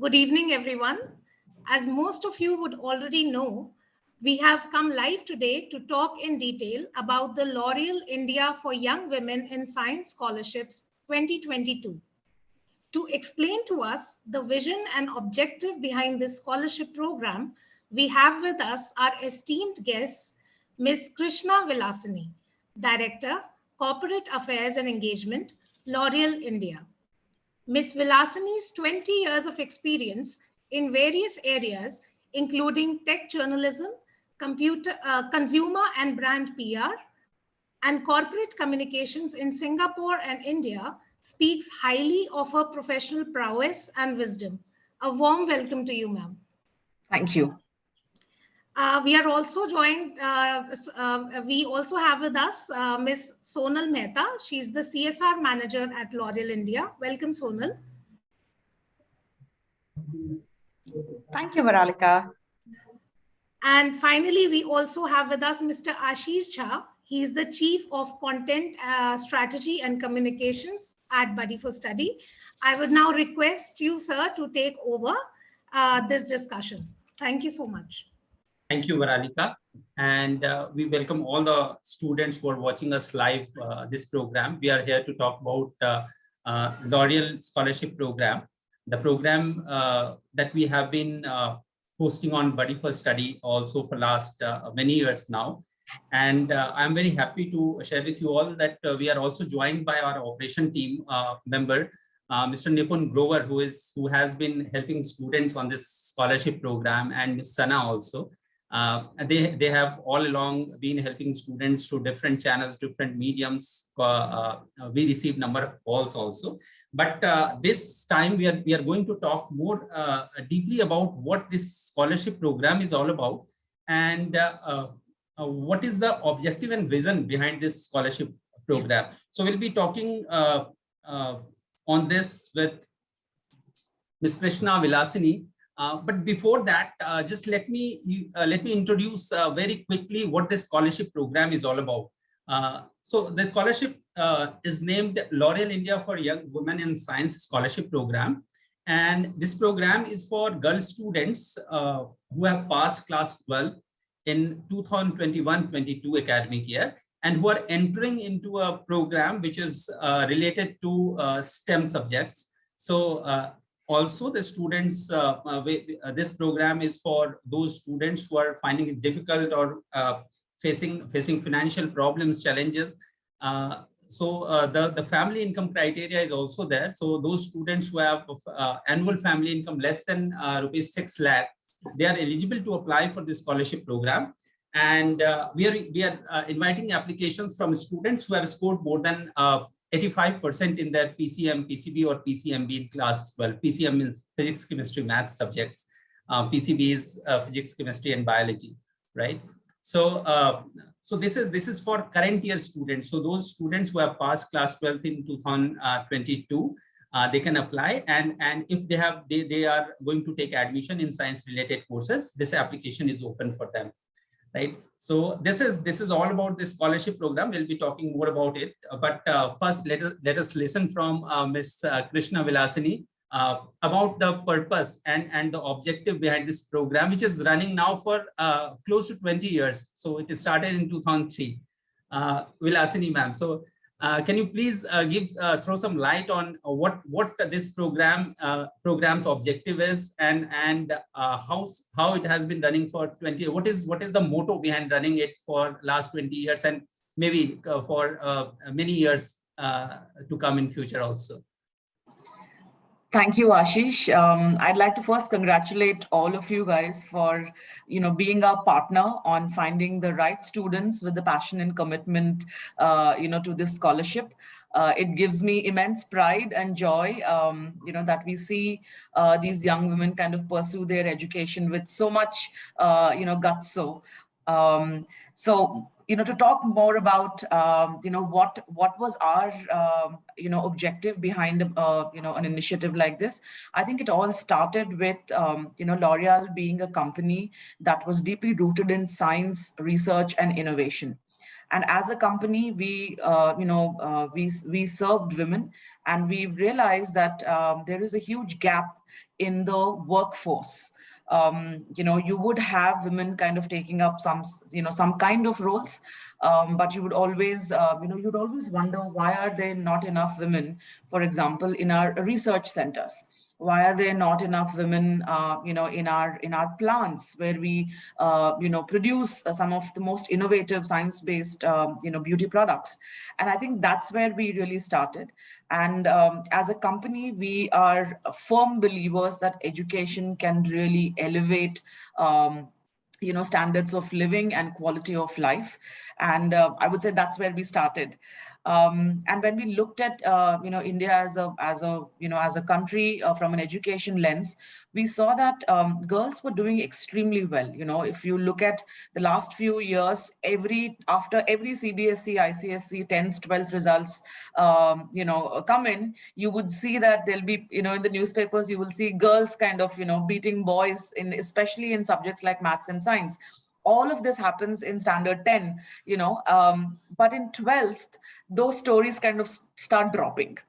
Good evening, everyone. As most of you would already know, we have come live today to talk in detail about the L'Oreal India for Young Women in Science Scholarships 2022. To explain to us the vision and objective behind this scholarship program, we have with us our esteemed guest, Ms. Krishna Vilasani, Director, Corporate Affairs and Engagement, L'Oreal India. Ms. Vilasani's 20 years of experience in various areas, including tech journalism, consumer and brand PR, and corporate communications in Singapore and India, speaks highly of her professional prowess and wisdom. A warm welcome to you, ma'am. Thank you. We are also joined, we also have with us Ms. Sonal Mehta. She's the CSR manager at L'Oreal India. Welcome, Sonal. Thank you, Varalika. And finally, we also have with us Mr. Ashish Jha. He is the Chief of Content Strategy and Communications at Buddy for Study. I would now request you, sir, to take over this discussion. Thank you so much. Thank you, Varalika. And we welcome all the students who are watching us live this program. We are here to talk about L'Oreal Scholarship Program, the program that we have been hosting on Buddy for Study also for last many years now. And I'm very happy to share with you all that we are also joined by our operation team member, Mr. Nipun Grover, who has been helping students on this scholarship program, and Ms. Sana also. They have all along been helping students through different channels, different mediums. We receive number of calls also. But this time we are going to talk more deeply about what this scholarship program is all about, and what is the objective and vision behind this scholarship program. So we'll be talking on this with Ms. Krishna Vilasani. But before that, just let me introduce very quickly what this scholarship program is all about. So the scholarship is named L'Oreal India for Young Women in Science Scholarship Program. And this program is for girl students who have passed class 12 in 2021-22 academic year, and who are entering into a program which is related to STEM subjects. So also the students, this program is for those students who are finding it difficult or facing financial problems, challenges. The family income criteria is also there. So those students who have annual family income less than rupees 6 lakh, they are eligible to apply for this scholarship program. And we are inviting applications from students who have scored more than 85% in their PCM, PCB or PCMB in class 12. PCM is physics, chemistry, math subjects. PCB is physics, chemistry, and biology, right? So, so this is for current year students. So those students who have passed class 12 in 2022, they can apply, and if they are going to take admission in science related courses, this application is open for them. Right. So this is all about this scholarship program. We'll be talking more about it. But first, let us listen from Ms. Krishna Vilasani about the purpose and the objective behind this program, which is running now for close to 20 years. So it started in 2003. Vilasani, ma'am. So can you please throw some light on what this program's objective is, and how it has been running for 20 years? What is the motto behind running it for last 20 years, and maybe for many years to come in future also? Thank you, Ashish. I'd like to first congratulate all of you guys for, being our partner on finding the right students with the passion and commitment, to this scholarship. It gives me immense pride and joy, that we see these young women kind of pursue their education with so much, guts. So, to talk more about, what was our, objective behind, an initiative like this. I think it all started with, L'Oreal being a company that was deeply rooted in science, research, and innovation. And as a company, we served women, and we realized that there is a huge gap in the workforce. You would have women kind of taking up some kind of roles, but you would always, you'd always wonder, why are there not enough women, for example, in our research centers? Why are there not enough women, in our plants where we, produce some of the most innovative science-based, beauty products? And I think that's where we really started. And as a company, we are firm believers that education can really elevate standards of living and quality of life. And I would say that's where we started. And when we looked at India as a country from an education lens, we saw that girls were doing extremely well. If you look at the last few years, after every CBSE, ICSE 10th, 12th results come in, you would see that there'll be, in the newspapers, you will see girls kind of beating boys especially in subjects like maths and science. All of this happens in standard 10, but in 12th, those stories kind of start dropping.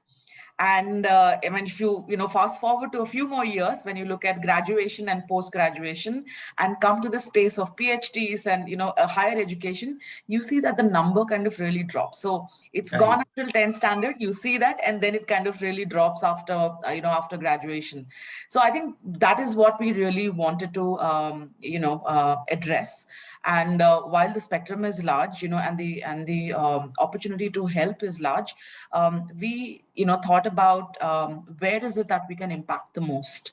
And if you fast forward to a few more years, when you look at graduation and post-graduation and come to the space of PhDs and a higher education, you see that the number kind of really drops. So it's gone until 10th standard, you see that, and then it kind of really drops after after graduation. So I think that is what we really wanted to address. And while the spectrum is large, and the opportunity to help is large, we thought about where is it that we can impact the most.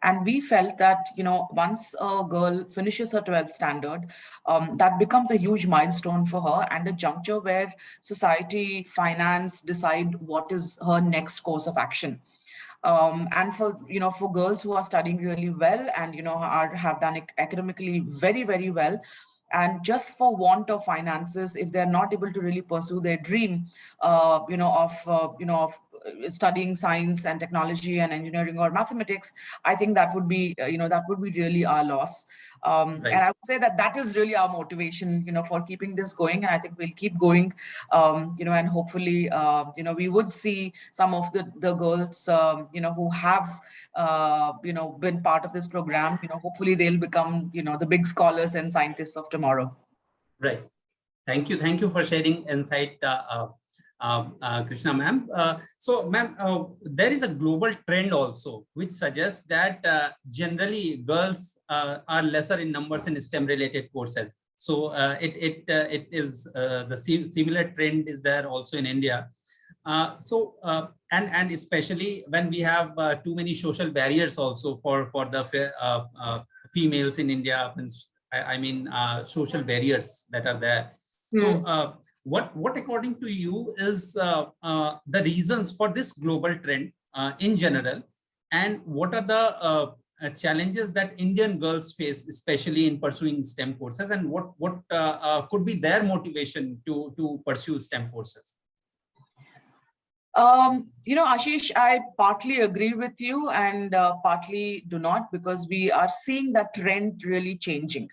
And we felt that once a girl finishes her 12th standard, that becomes a huge milestone for her, and a juncture where society, finance decide what is her next course of action. And for girls who are studying really well and have done academically very, very well, and just for want of finances, if they're not able to really pursue their dream, of studying science and technology and engineering or mathematics, I think that would be, that would be really our loss. Right. And I would say that is really our motivation, for keeping this going. And I think we'll keep going, and hopefully, we would see some of the girls, who have, been part of this program, hopefully they'll become, the big scholars and scientists of tomorrow. Right. Thank you. Thank you for sharing insight, Krishna ma'am. So ma'am, there is a global trend also, which suggests that generally girls are lesser in numbers in STEM related courses. So it is the similar trend is there also in India. And especially when we have too many social barriers also for the females in India. I mean, social barriers that are there. So what according to you is the reasons for this global trend in general, and what are the challenges that Indian girls face, especially in pursuing STEM courses, and what could be their motivation to pursue STEM courses? Ashish, I partly agree with you and partly do not, because we are seeing that trend really changing.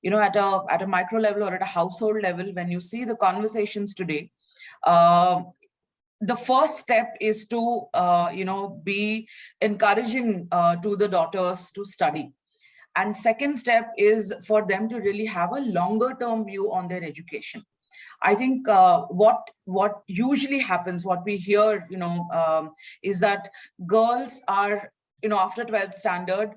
At a micro level or at a household level, when you see the conversations today, the first step is to, be encouraging to the daughters to study. And second step is for them to really have a longer term view on their education. I think what usually happens, what we hear, is that girls are, after 12th standard,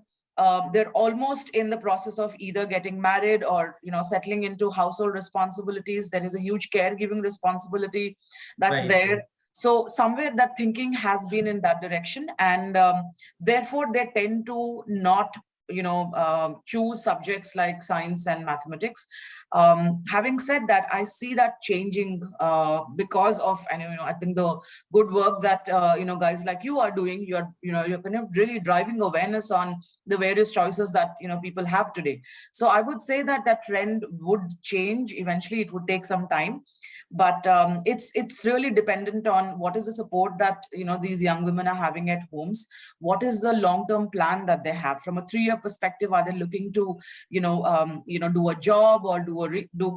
they're almost in the process of either getting married or, settling into household responsibilities. There is a huge caregiving responsibility that's right there. So somewhere that thinking has been in that direction, and therefore they tend to not choose subjects like science and mathematics. Having said that, I see that changing because of, and I think the good work that guys like you are doing. You're kind of really driving awareness on the various choices that people have today. So I would say that that trend would change eventually. It would take some time, but it's really dependent on what is the support that these young women are having at homes. What is the long-term plan that they have from a 3-year perspective? Are they looking to do a job or do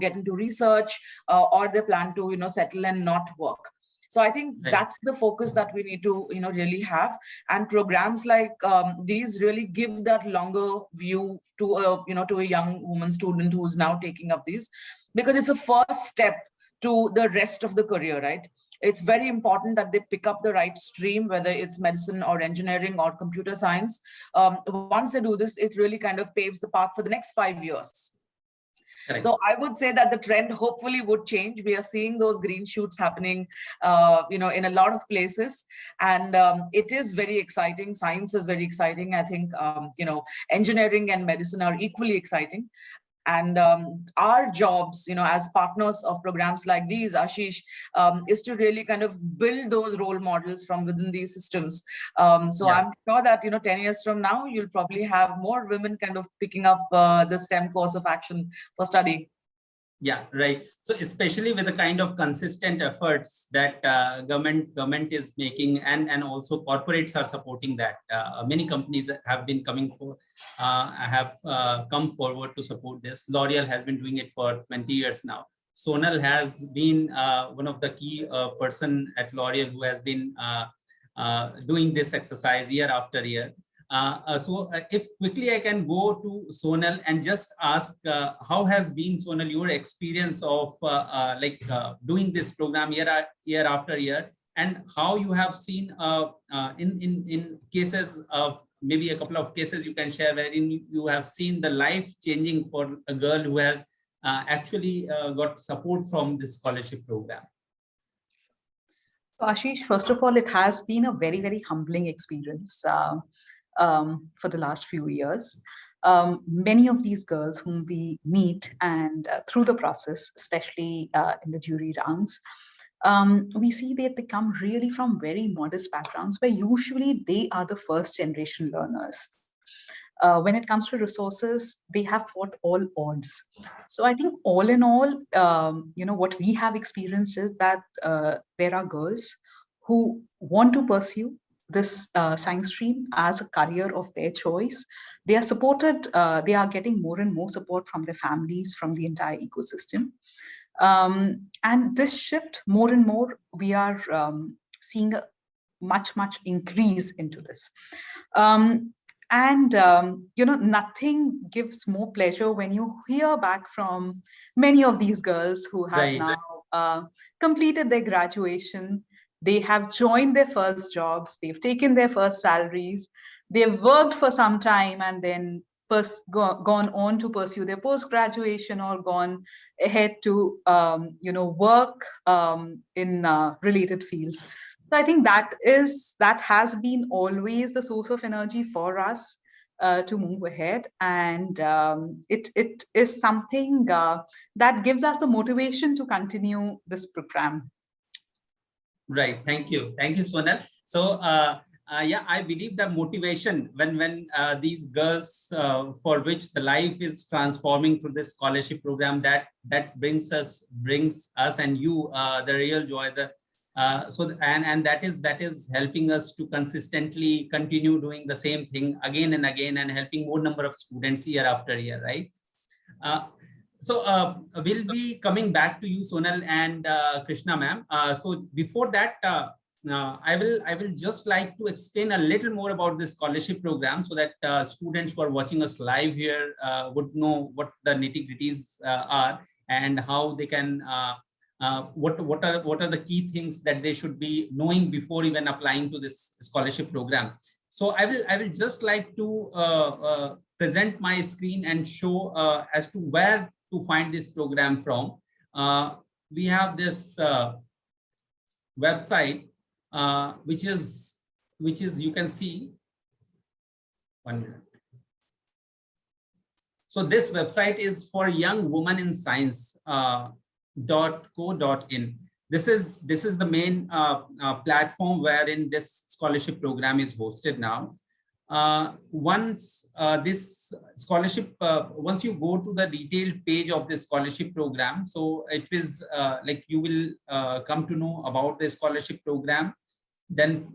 get into research, or they plan to settle and not work? So I think Right. that's the focus that we need to, really have. And programs like these really give that longer view to to a young woman student who's now taking up these, because it's a first step to the rest of the career, right? It's very important that they pick up the right stream, whether it's medicine or engineering or computer science. Once they do this, it really kind of paves the path for the next 5 years. Correct. So I would say that the trend hopefully would change. We are seeing those green shoots happening, in a lot of places, and it is very exciting. Science is very exciting. I think, engineering and medicine are equally exciting. And our jobs, as partners of programs like these, Ashish, is to really kind of build those role models from within these systems. So Yeah. I'm sure that, 10 years from now, you'll probably have more women kind of picking up the STEM course of action for study. Yeah, right. So especially with the kind of consistent efforts that government is making, and also corporates are supporting that. Many companies have been come forward to support this. L'Oreal has been doing it for 20 years now. Sonal has been one of the key person at L'Oreal who has been doing this exercise year after year. So if quickly I can go to Sonal and just ask, how has been, Sonal, your experience of doing this program year after year, and how you have seen in cases of maybe a couple of cases you can share wherein you have seen the life changing for a girl who has actually got support from this scholarship program. So Ashish, first of all, it has been a very, very humbling experience. For the last few years. Many of these girls whom we meet and through the process, especially in the jury rounds, we see they come really from very modest backgrounds where usually they are the first generation learners. When it comes to resources, they have fought all odds. So I think all in all, what we have experienced is that there are girls who want to pursue this science stream as a career of their choice. They are supported, they are getting more and more support from their families, from the entire ecosystem. And this shift, more and more, we are seeing a much increase into this. Nothing gives more pleasure when you hear back from many of these girls who have now completed their graduation. They have joined their first jobs, they've taken their first salaries, they've worked for some time and then gone on to pursue their post-graduation or gone ahead to work in related fields. So I think that has been always the source of energy for us to move ahead, and it is something that gives us the motivation to continue this program. Right. Thank you, Sonal. So yeah, I believe the motivation when these girls for which the life is transforming through this scholarship program, that brings us and you the real joy. And that is helping us to consistently continue doing the same thing again and again and helping more number of students year after year, right? So we'll be coming back to you, Sonal and Krishna ma'am. So before that, I will just like to explain a little more about this scholarship program so that students who are watching us live here would know what the nitty-gritties are and how they can what are the key things that they should be knowing before even applying to this scholarship program. So I will just like to present my screen and show as to where to find this program from. We have this website, which is you can see. 1 minute. So this website is for young women in science. .co.in. This is the main platform wherein this scholarship program is hosted now. Once this scholarship, once you go to the detailed page of this scholarship program, so it is like you will come to know about the scholarship program. Then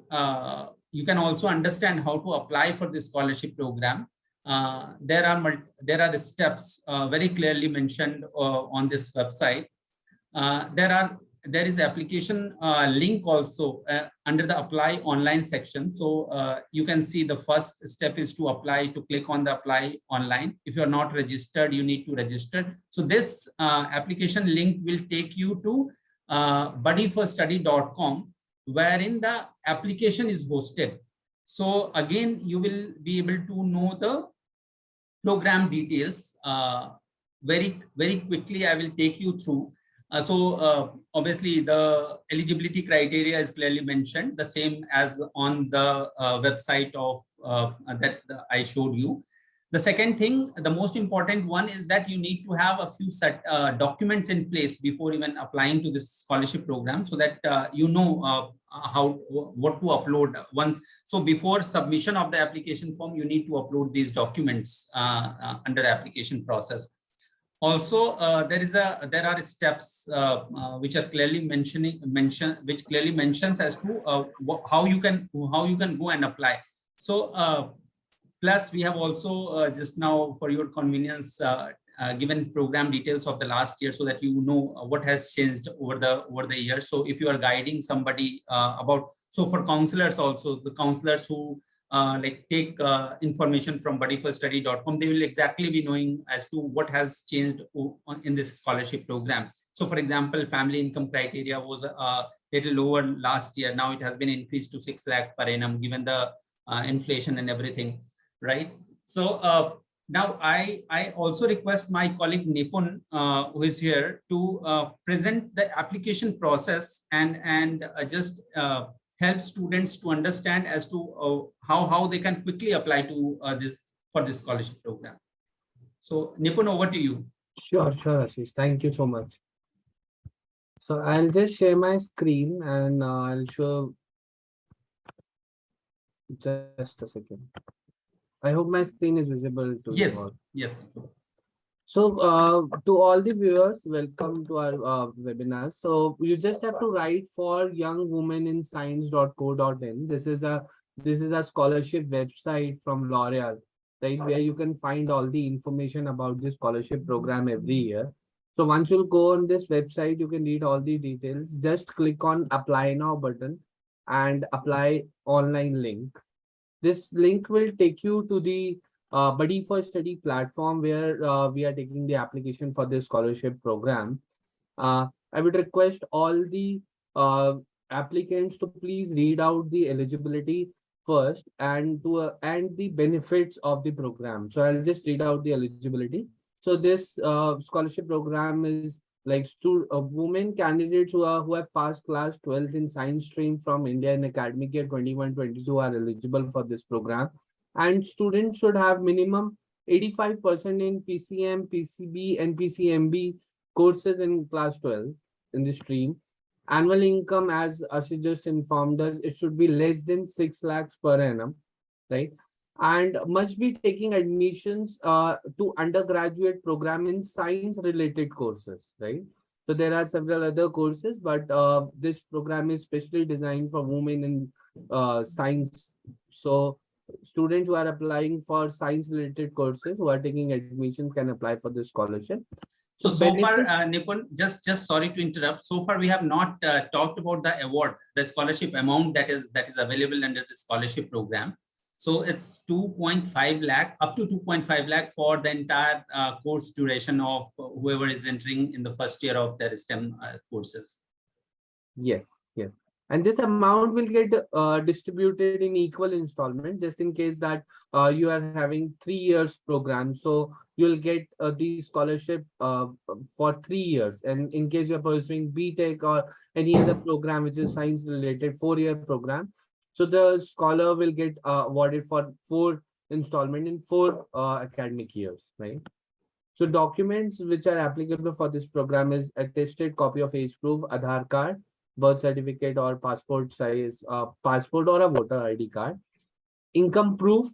you can also understand how to apply for this scholarship program. There are steps very clearly mentioned on this website. There are there is application link also under the apply online section. So you can see the first step is to apply, to click on the apply online. If you're not registered, you need to register. So this application link will take you to buddyforstudy.com, wherein the application is hosted. So again, you will be able to know the program details very quickly. I will take you through. Obviously the eligibility criteria is clearly mentioned, the same as on the website of that I showed you. The second thing, the most important one, is that you need to have a few set documents in place before even applying to this scholarship program, so that you know what to upload once. So before submission of the application form, you need to upload these documents under the application process. Also, there are steps which are clearly which clearly mentions as to how you can go and apply. So plus we have also just now, for your convenience, given program details of the last year, so that you know what has changed over the year. So if you are guiding somebody about, so for counselors also, the counselors who like take information from buddyforstudy.com, they will exactly be knowing as to what has changed in this scholarship program. So for example, family income criteria was a little lower last year. Now it has been increased to 6 lakh per annum, given the inflation and everything, right? So now I also request my colleague Nipun, who is here, to present the application process and just help students to understand as to how they can quickly apply to this scholarship program. So Nipun, over to you. Sure, Ashish. Thank you so much. So I'll just share my screen and I'll show. Just a second. I hope my screen is visible to Yes. you all. Yes. So to all the viewers, welcome to our webinar. So you just have to write for youngwomeninScience.co.in. This is a scholarship website from L'Oreal, right, where you can find all the information about this scholarship program every year. So once you go on this website, you can read all the details. Just click on apply now button and apply online link. This link will take you to the Buddy for Study platform, where we are taking the application for this scholarship program. I would request all the applicants to please read out the eligibility first and the benefits of the program. So I'll just read out the eligibility. So this scholarship program is like women candidates who have passed class 12th in science stream from India in academic year 21-22 are eligible for this program. And students should have minimum 85% in PCM, PCB, and PCMB courses in class 12 in the stream. Annual income, as Ashish just informed us, it should be less than 6 lakhs per annum, right? And must be taking admissions to undergraduate program in science related courses, right? So there are several other courses, but this program is specially designed for women in science. So students who are applying for science related courses who are taking admissions can apply for this scholarship. So far, Nipun, just sorry to interrupt. So far, we have not talked about the award, the scholarship amount that is available under the scholarship program. So it's 2.5 lakh, up to 2.5 lakh for the entire course duration of whoever is entering in the first year of their STEM courses. Yes. And this amount will get distributed in equal installment, just in case that you are having 3 years program. So you'll get the scholarship for 3 years. And in case you're pursuing BTech or any other program which is science related 4-year program, so the scholar will get awarded for 4 installment in 4 academic years, right? So documents which are applicable for this program is attested copy of age proof, Aadhaar card, birth certificate or passport size passport or a voter ID card. Income proof,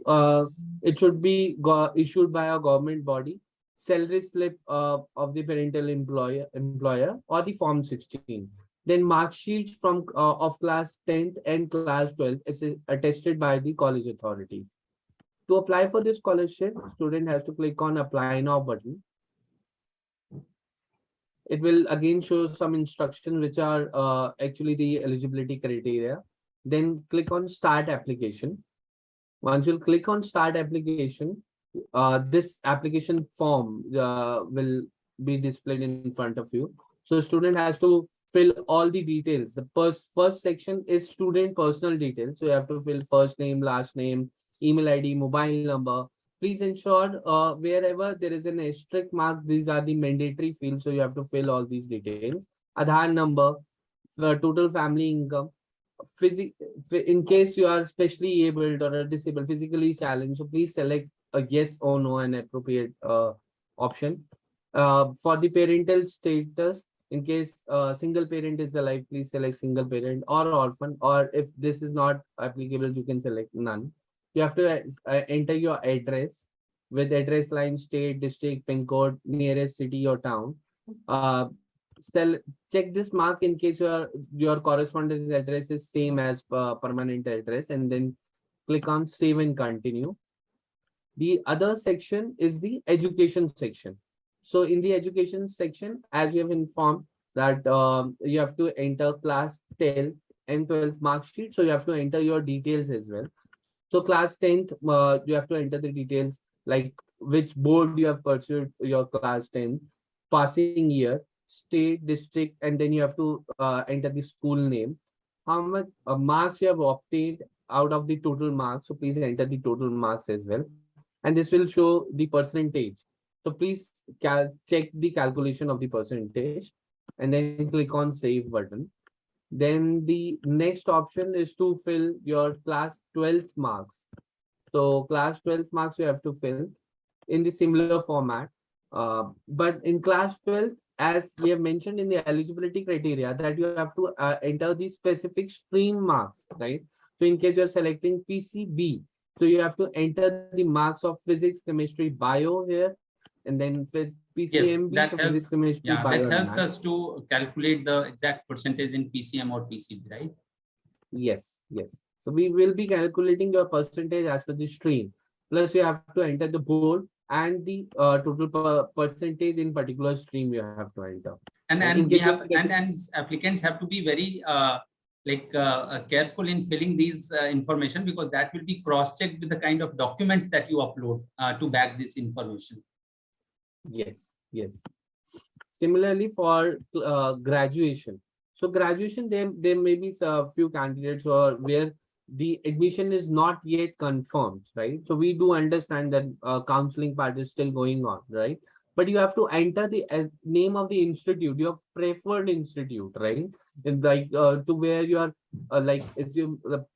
it should be issued by a government body. Salary slip of the parental employer or the Form 16. Then mark sheet from of class 10th and class 12th is attested by the college authority. To apply for this scholarship, student has to click on apply now button. It will again show some instructions which are actually the eligibility criteria. Then click on start application. Once you click on start application, this application form will be displayed in front of you. So student has to fill all the details. The first section is student personal details. So you have to fill first name, last name, email ID, mobile number. Please ensure wherever there is an asterisk mark, these are the mandatory fields. So you have to fill all these details. Aadhaar number, total family income, in case you are specially abled or disabled, physically challenged, so please select a yes or no, an appropriate option. For the parental status, in case single parent is alive, please select single parent or orphan, or if this is not applicable, you can select none. You have to enter your address with address line, state, district, pin code, nearest city or town. Check this mark in case your correspondence address is same as permanent address, and then click on save and continue. The other section is the education section. So in the education section, as you have informed that you have to enter class 10 and 12th mark sheet, so you have to enter your details as well. So class 10th, you have to enter the details like which board you have pursued your class 10, passing year, state, district, and then you have to enter the school name. How much marks you have obtained out of the total marks. So please enter the total marks as well. And this will show the percentage. So please check the calculation of the percentage and then click on save button. Then the next option is to fill your class 12th marks. So class 12th marks you have to fill in the similar format. But in class 12th, as we have mentioned in the eligibility criteria, that you have to enter the specific stream marks, right? So in case you're selecting PCB, so you have to enter the marks of physics, chemistry, bio here, and then PCMB, yes, so physics, chemistry, yeah, bio. that helps us to calculate the exact percentage in PCM or PCB, right? Yes, yes. So we will be calculating your percentage as per the stream. Plus you have to enter the board and the total percentage in particular stream you have to enter. And we have and applicants have to be very careful in filling these information, because that will be cross-checked with the kind of documents that you upload to back this information. Yes, yes. Similarly for graduation. So graduation, there may be a few candidates where the admission is not yet confirmed, right? So we do understand that counseling part is still going on, right? But you have to enter the name of the institute, your preferred institute, right? And like to where you are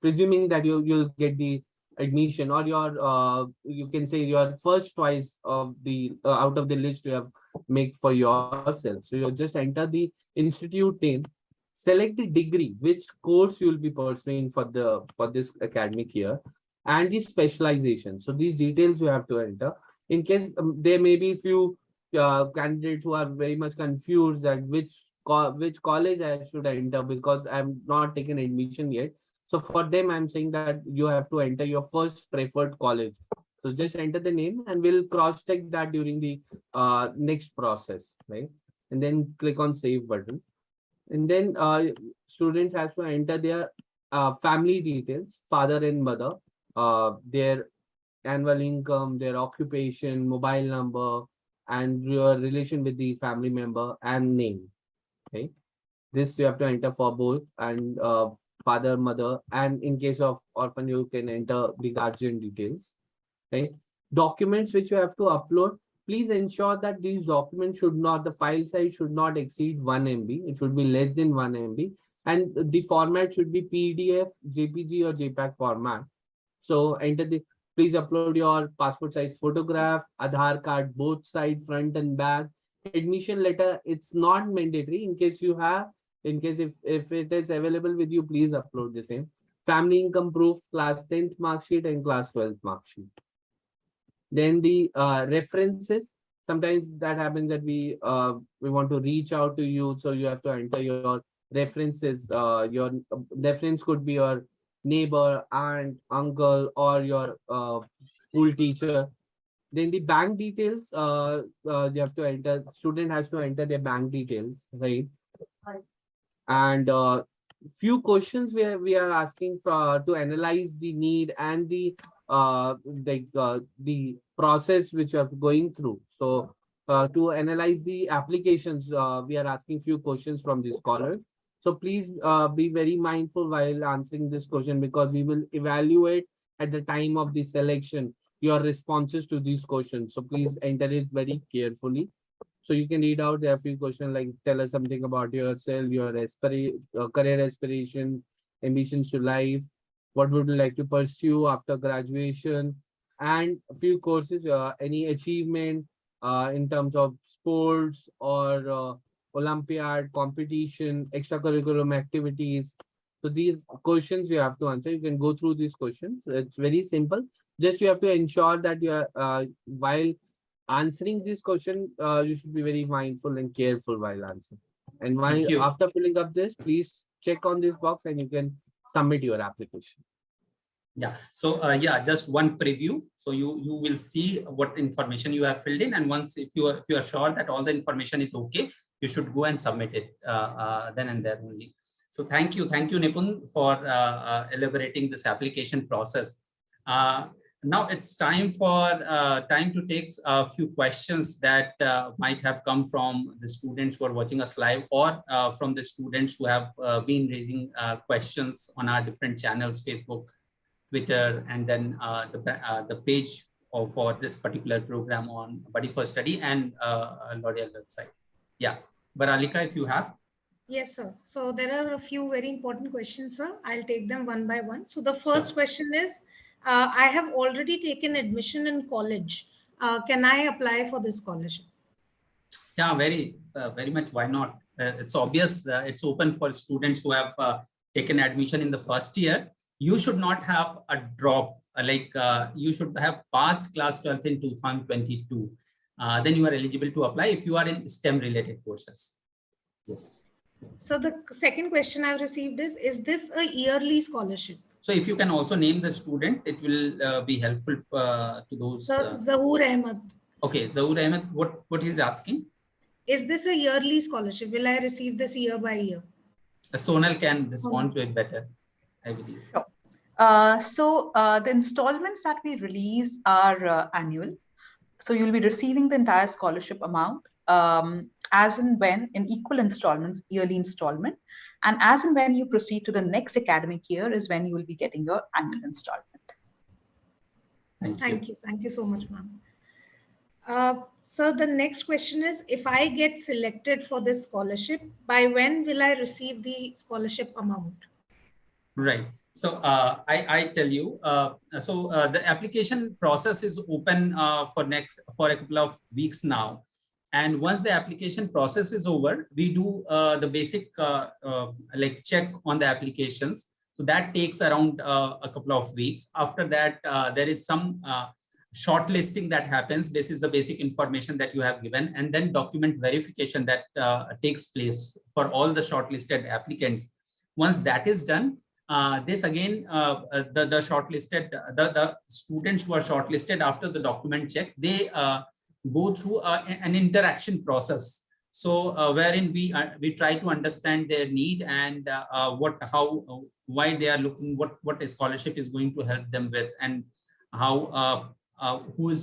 presuming that you'll get the admission, or your you can say your first choice of the out of the list you have make for yourself. So you just enter the institute name, select the degree, which course you will be pursuing for this academic year, and the specialization. So these details you have to enter. In case there may be few candidates who are very much confused that which college I should enter, because I'm not taken admission yet. So for them, I'm saying that you have to enter your first preferred college. So just enter the name and we'll cross check that during the next process, right? And then click on save button. And then students have to enter their family details, father and mother, their annual income, their occupation, mobile number, and your relation with the family member and name. Okay, this you have to enter for both, and father, mother, and in case of orphan, you can enter the guardian details. Right? Documents which you have to upload. Please ensure that these documents should not, the file size should not exceed 1 MB. It should be less than 1 MB. And the format should be PDF, JPG, or JPEG format. So please upload your passport size photograph, Aadhaar card, both side, front and back. Admission letter, it's not mandatory. In case you have, if it is available with you, please upload the same. Family income proof, class 10th mark sheet and class 12th mark sheet. Then the references. Sometimes that happens that we want to reach out to you, so you have to enter your references. Your reference could be your neighbor, aunt, uncle, or your school teacher. Then the bank details, you have to enter, student has to enter their bank details, right? And few questions we are asking for to analyze the need and the process which you are going through. So to analyze the applications, we are asking few questions from the scholar. So please be very mindful while answering this question, because we will evaluate at the time of the selection your responses to these questions. So please enter it very carefully. So you can read out there a few questions like, tell us something about yourself, your career aspiration, ambitions to life, what would you like to pursue after graduation, and a few courses, any achievement in terms of sports or Olympiad, competition, extracurricular activities. So these questions you have to answer. You can go through these questions. It's very simple. Just you have to ensure that you are while answering this question, you should be very mindful and careful while answering. And while after filling up this, please check on this box and you can submit your application. Yeah. So yeah, just one preview. So you will see what information you have filled in, and once if you are sure that all the information is okay, you should go and submit it then and there only. So thank you, Nipun, for elaborating this application process. Now it's time to take a few questions that might have come from the students who are watching us live, or from the students who have been raising questions on our different channels, Facebook, Twitter, and then the page for this particular program on Buddy for Study and L'Oreal website. Yeah, Varalika, if you have. Yes, sir. So there are a few very important questions, sir. I'll take them one by one. So the first question is, I have already taken admission in college. Can I apply for this scholarship? Yeah, very much. Why not? It's obvious. It's open for students who have taken admission in the first year. You should not have a drop. You should have passed class 12th in 2022. Then you are eligible to apply if you are in STEM related courses. Yes. So the second question I've received is this a yearly scholarship? So if you can also name the student, it will be helpful to those. Zahoor Ahmed. Okay, Zahoor Ahmed, what he's asking? Is this a yearly scholarship? Will I receive this year by year? Sonal can respond to it better, I believe. Sure. So the installments that we release are annual. So you'll be receiving the entire scholarship amount as and when in equal installments, yearly installment. And as and when you proceed to the next academic year is when you will be getting your annual installment. Thank you. Thank you so much, ma'am. So the next question is, if I get selected for this scholarship, by when will I receive the scholarship amount? Right. So I tell you, the application process is open for a couple of weeks now. And once the application process is over, we do the basic check on the applications. So that takes around a couple of weeks. After that, there is some shortlisting that happens. This is the basic information that you have given, and then document verification that takes place for all the shortlisted applicants. Once that is done, this again, the students who are shortlisted after the document check, they go through an interaction process. So wherein we try to understand their need and why they are looking, what a scholarship is going to help them with, and how who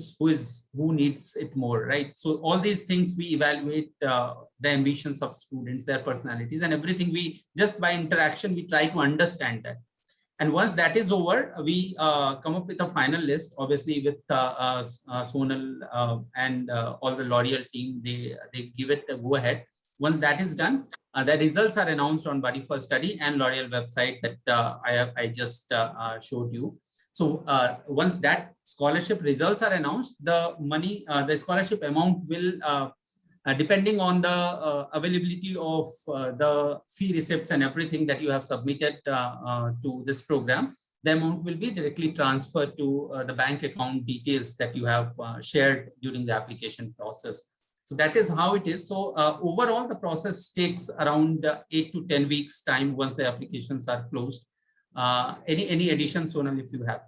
needs it more, right? So all these things we evaluate the ambitions of students, their personalities, and everything. We just by interaction we try to understand that. And once that is over, we come up with a final list, obviously with Sonal and all the L'Oreal team. They give it a go ahead. Once that is done, the results are announced on Buddy for Study and L'Oreal website that I just showed you. So once that scholarship results are announced, the money, the scholarship amount will, depending on the availability of the fee receipts and everything that you have submitted to this program, the amount will be directly transferred to the bank account details that you have shared during the application process. So that is how it is. So overall, the process takes around 8 to 10 weeks time once the applications are closed. Any additions, Sonal, if you have?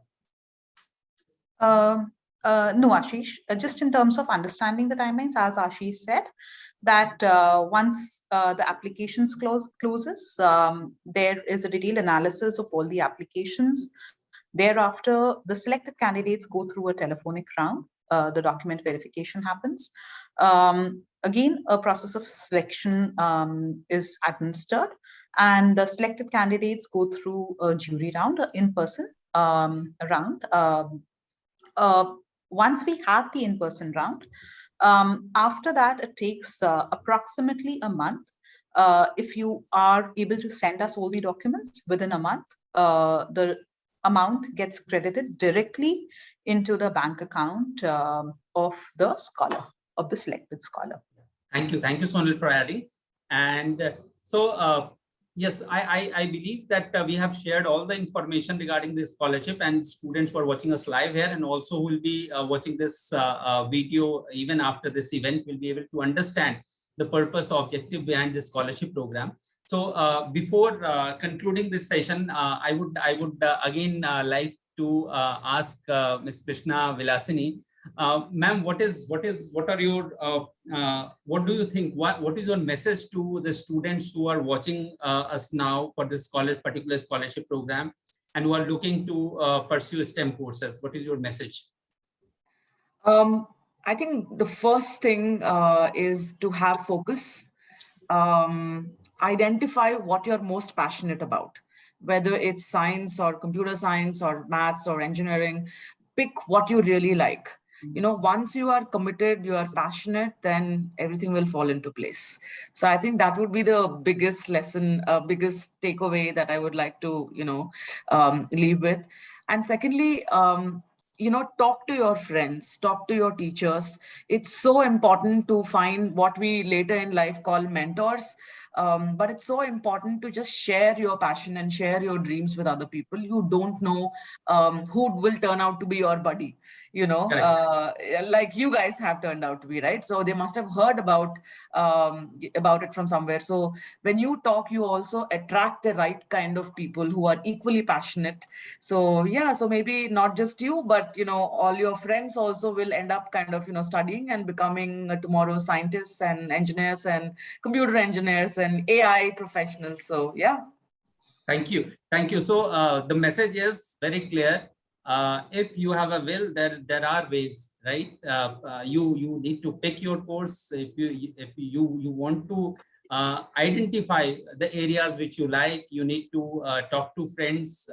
No, Ashish, just in terms of understanding the timelines, as Ashish said, that once the applications closes, there is a detailed analysis of all the applications. Thereafter, the selected candidates go through a telephonic round. The document verification happens. Again, a process of selection is administered, and the selected candidates go through a jury round, in-person round. Once we have the in-person round, after that, it takes approximately a month. If you are able to send us all the documents within a month, the amount gets credited directly into the bank account of the scholar, of the selected scholar. Thank you, Sonal, for adding. And yes, I believe that we have shared all the information regarding this scholarship, and students who are watching us live here and also will be watching this video even after this event will be able to understand the purpose, objective behind this scholarship program. So before concluding this session, I would again like to ask Ms. Krishna Vilasini, ma'am, what do you think? What is your message to the students who are watching us now for this particular scholarship program and who are looking to pursue STEM courses? What is your message? I think the first thing is to have focus. Identify what you're most passionate about, whether it's science or computer science or maths or engineering. Pick what you really like. You know, once you are committed, you are passionate, then everything will fall into place. So I think that would be the biggest lesson, biggest takeaway that I would like to, leave with. And secondly, talk to your friends, talk to your teachers. It's so important to find what we later in life call mentors. But it's so important to just share your passion and share your dreams with other people. You don't know who will turn out to be your buddy, like you guys have turned out to be, right? So they must have heard about it from somewhere. So when you talk, you also attract the right kind of people who are equally passionate. So yeah, so maybe not just you, but all your friends also will end up kind of studying and becoming tomorrow's scientists and engineers and computer engineers and AI professionals. So yeah. Thank you. So the message is very clear. If you have a will, there are ways, right? You need to pick your course. If you want to identify the areas which you like, you need to talk to friends,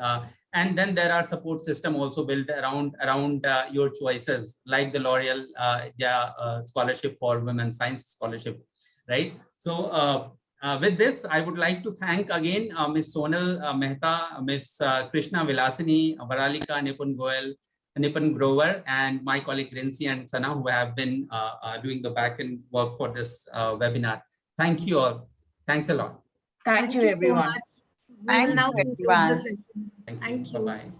and then there are support system also built around your choices, like the L'Oreal scholarship for women science scholarship, right? So with this, I would like to thank again Ms. Sonal Mehta, Ms. Krishna Vilasini, Varalika, Nipun Grover, and my colleague Rinsi and Sana, who have been doing the back-end work for this webinar. Thank you all. Thanks a lot. Thank you, everyone. So much. We will now conclude the session. Thank you. Bye-bye.